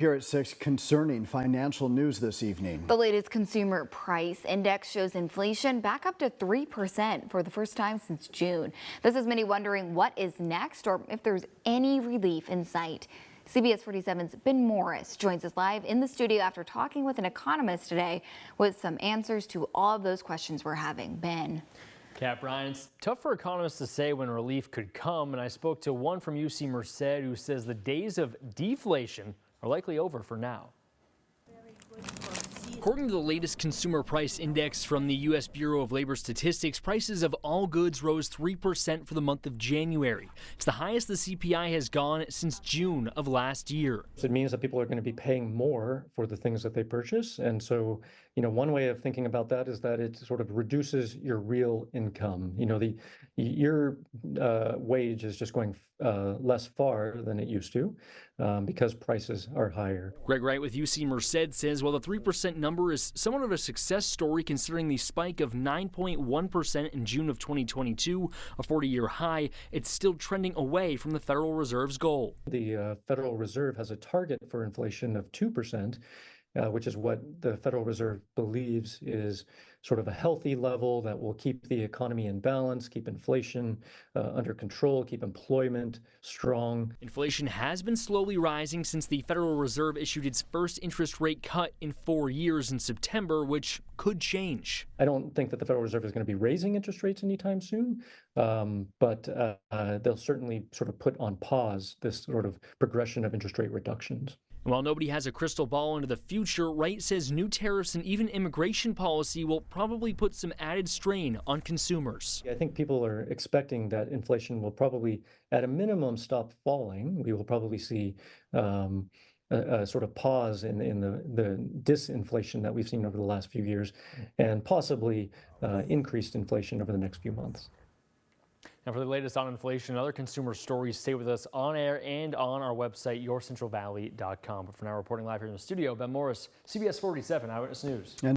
Here at 6, concerning financial news this evening. The latest consumer price index shows inflation back up to 3% for the first time since June. This has many wondering what is next or if there's any relief in sight. CBS 47's Ben Morris joins us live in the studio after talking with an economist today with some answers to all of those questions we're having. Ben. Kat, Brian, it's tough for economists to say when relief could come, and I spoke to one from UC Merced who says the days of deflation are likely over for now. According to the latest consumer price index from the U.S. Bureau of Labor Statistics, prices of all goods rose 3% for the month of January. It's the highest the CPI has gone since June of last year. It means that people are going to be paying more for the things that they purchase. And so, one way of thinking about that is that it sort of reduces your real income. Your wage is just going less far than it used to because prices are higher. Greg Wright with UC Merced says while the 3% number is somewhat of a success story considering the spike of 9.1% in June of 2022, a 40-year high, it's still trending away from the Federal Reserve's goal. The Federal Reserve has a target for inflation of 2%. Which is what the Federal Reserve believes is sort of a healthy level that will keep the economy in balance, keep inflation under control, keep employment strong. Inflation has been slowly rising since the Federal Reserve issued its first interest rate cut in 4 years in September, which could change. I don't think that the Federal Reserve is going to be raising interest rates anytime soon, but they'll certainly sort of put on pause this sort of progression of interest rate reductions. While nobody has a crystal ball into the future, Wright says new tariffs and even immigration policy will probably put some added strain on consumers. I think people are expecting that inflation will probably, at a minimum, stop falling. We will probably see a sort of pause in the disinflation that we've seen over the last few years, and possibly increased inflation over the next few months. And for the latest on inflation and other consumer stories, stay with us on air and on our website, yourcentralvalley.com. But for now, reporting live here in the studio, Ben Morris, CBS 47 Eyewitness News.